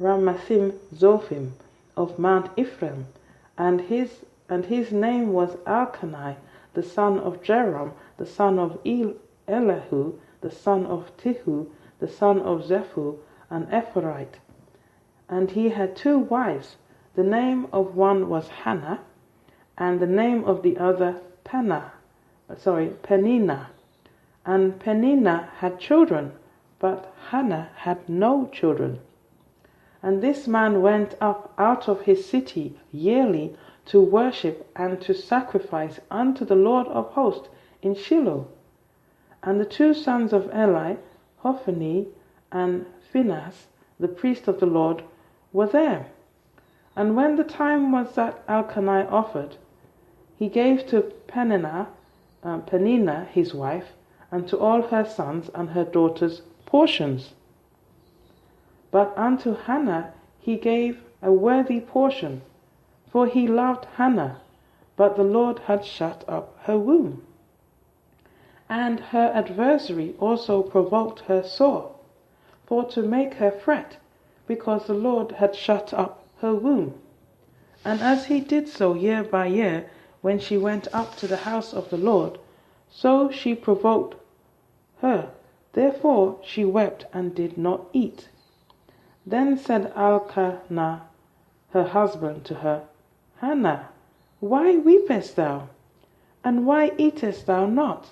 Ramathim Zophim of Mount Ephraim, and his name was Elkanah, the son of Jeroham, the son of Elihu, the son of Tihu, the son of Zephu, an Ephraite. And he had 2 wives. The name of one was Hannah, and the name of the other Peninnah. And Peninnah had children, but Hannah had no children. And this man went up out of his city yearly to worship and to sacrifice unto the Lord of hosts in Shiloh. And the 2 sons of Eli, Hophni and Phinehas, the priest of the Lord, were there. And when the time was that Elkanah offered, he gave to Peninnah his wife, and to all her sons and her daughters portions. But unto Hannah he gave a worthy portion, for he loved Hannah, but the Lord had shut up her womb. And her adversary also provoked her sore, for to make her fret, because the Lord had shut up her womb. And as he did so year by year, when she went up to the house of the Lord, so she provoked her. Therefore she wept and did not eat. Then said Elkanah, her husband, to her, Hannah, why weepest thou? And why eatest thou not?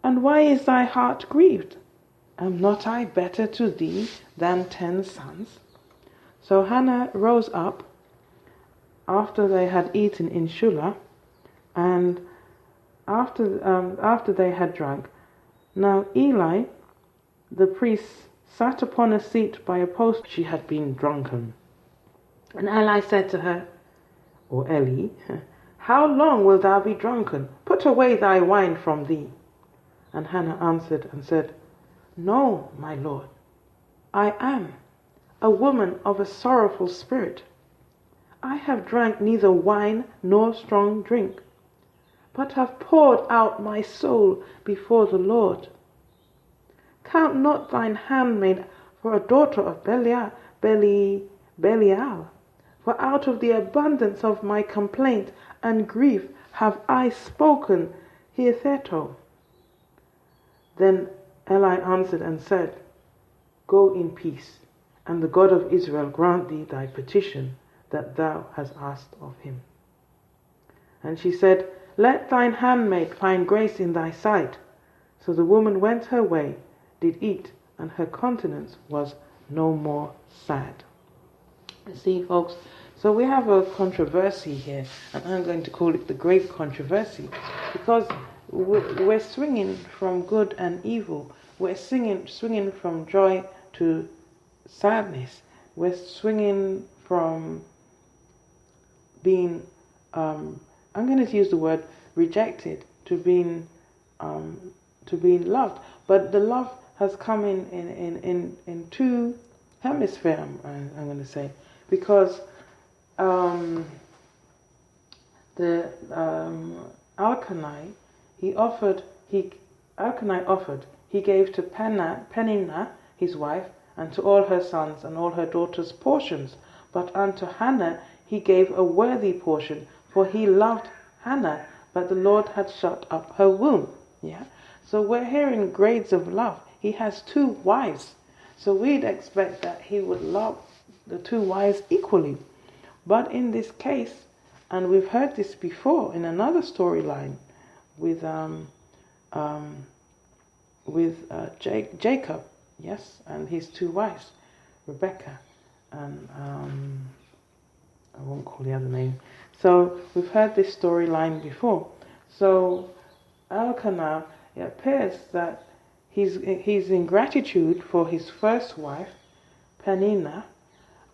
And why is thy heart grieved? Am not I better to thee than 10 sons? So Hannah rose up after they had eaten in Shulah, and after they had drunk. Now Eli, the priest, sat upon a seat by a post. She had been drunken. And Eli said to her, or Eli, How long wilt thou be drunken? Put away thy wine from thee. And Hannah answered and said, No, my Lord, I am a woman of a sorrowful spirit. I have drank neither wine nor strong drink, but have poured out my soul before the Lord. Count not thine handmaid for a daughter of Belial, for out of the abundance of my complaint and grief have I spoken hitherto. Then Eli answered and said, Go in peace, and the God of Israel grant thee thy petition that thou hast asked of him. And she said, Let thine handmaid find grace in thy sight. So the woman went her way, did eat, and her countenance was no more sad. You see, folks, so we have a controversy here, and I'm going to call it the great controversy, because we're swinging from good and evil. We're swinging from joy to sadness. We're swinging from being, I'm going to use the word rejected, to being loved. But the love has come in 2 hemispheres, I'm going to say, because Elkanah offered, he gave to Peninnah his wife, and to all her sons and all her daughters portions. But unto Hannah he gave a worthy portion, for he loved Hannah, but the Lord had shut up her womb. Yeah. So we're hearing grades of love. He has 2 wives, so we'd expect that he would love the 2 wives equally. But in this case, and we've heard this before in another storyline with Jacob, yes, and his 2 wives, Rebecca and I won't call the other name. So we've heard this storyline before. So Elkanah, it appears that he's in gratitude for his first wife, Peninnah,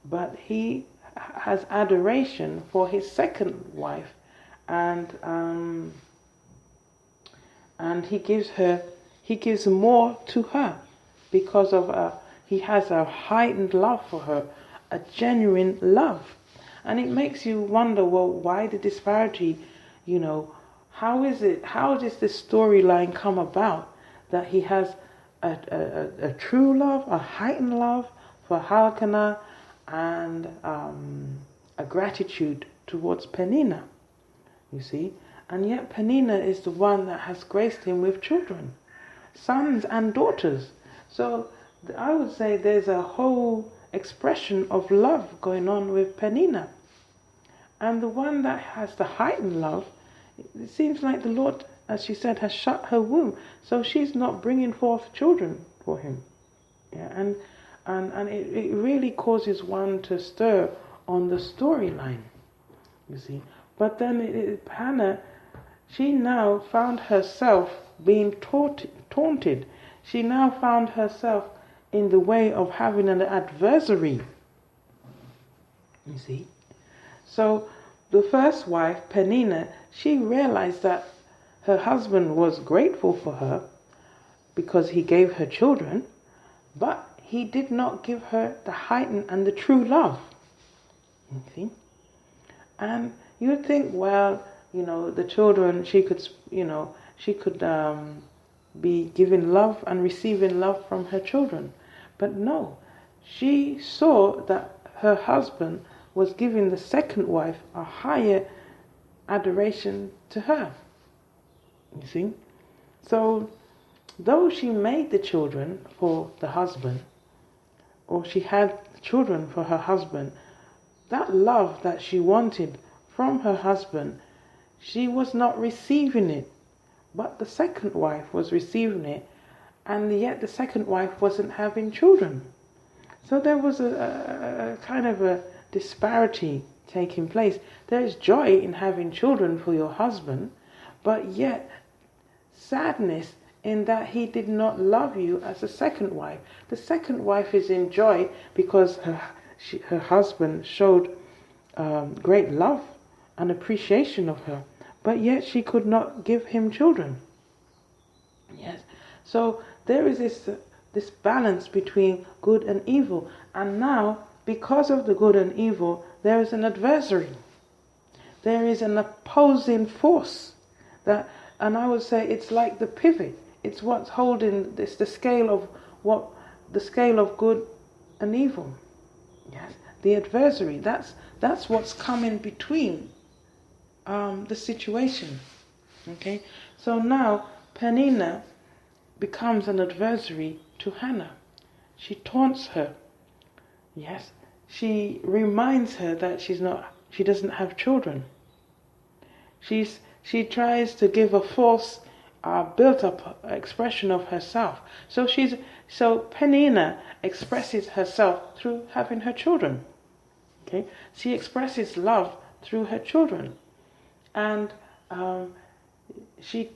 but he has adoration for his second wife, and he gives more to her because of he has a heightened love for her, a genuine love. And it makes you wonder, well, why the disparity? How does this storyline come about that he has a true love, a heightened love for Elkanah, and a gratitude towards Penina, you see. And yet Penina is the one that has graced him with children, sons and daughters. So I would say there's a whole expression of love going on with Penina. And the one that has the heightened love, it seems like the Lord, as she said, has shut her womb. So she's not bringing forth children for him. Yeah, and it really causes one to stir on the storyline, you see. But then Hannah, she now found herself being taunted. She now found herself in the way of having an adversary, you see. So the first wife, Penina, she realized that her husband was grateful for her because he gave her children, but he did not give her the heightened and the true love. You see? And you would think, well, the children, she could be giving love and receiving love from her children. But no, she saw that her husband was giving the second wife a higher adoration to her. You see? So, though she made the children for the husband, or she had children for her husband, that love that she wanted from her husband, she was not receiving it. But the second wife was receiving it, and yet the second wife wasn't having children. So there was a kind of a disparity taking place. There is joy in having children for your husband, but yet sadness in that he did not love you as a second wife. The second wife is in joy because her husband showed great love and appreciation of her, but yet she could not give him children. Yes. So there is this balance between good and evil, and now because of the good and evil, there is an adversary. There is an opposing force that, and I would say it's like the pivot. It's what's holding this, the scale of good and evil. Yes, the adversary. That's what's coming between the situation. Okay, so now Penina becomes an adversary to Hannah. She taunts her. Yes, she reminds her that she doesn't have children. She tries to give a false, built-up expression of herself. So Penina expresses herself through having her children. Okay, she expresses love through her children, and she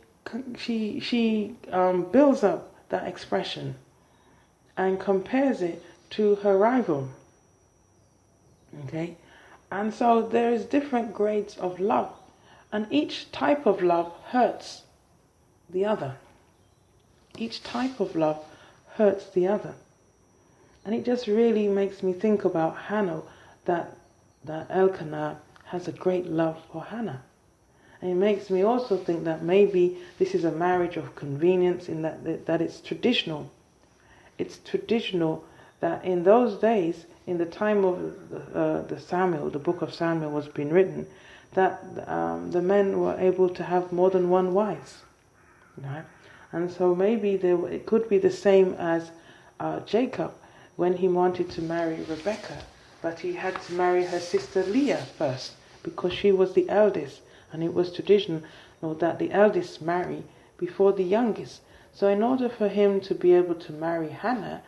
builds up that expression and compares it to her rival. Okay, and so there is different grades of love, and each type of love hurts the other. Each type of love hurts the other, and it just really makes me think about Hannah, that Elkanah has a great love for Hannah. And it makes me also think that maybe this is a marriage of convenience, in that it's traditional. It's traditional that in those days, in the time of the book of Samuel was being written, that the men were able to have more than one wife. Right? And so maybe it could be the same as Jacob when he wanted to marry Rebekah, but he had to marry her sister Leah first because she was the eldest. And it was traditional that the eldest marry before the youngest. So in order for him to be able to marry Hannah,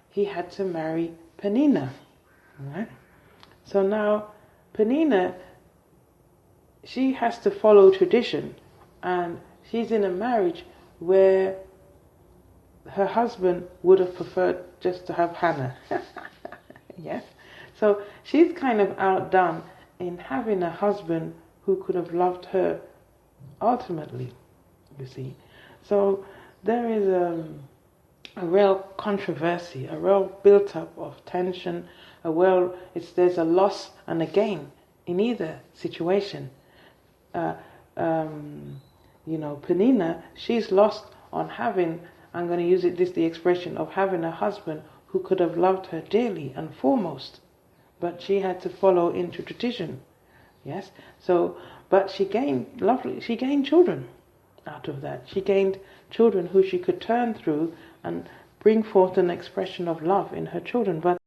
he had to marry Penina. Right? So now Penina, she has to follow tradition, and she's in a marriage where her husband would have preferred just to have Hannah. Yes? So she's kind of outdone in having a husband who could have loved her ultimately, you see. So there is a real controversy, a real built-up of tension, there's a loss and a gain in either situation. Penina, she's lost on having, I'm going to use the expression of having a husband who could have loved her dearly and foremost. but she had to follow into tradition. Yes, so but she gained children out of that. She gained children who she could turn through and bring forth an expression of love in her children. But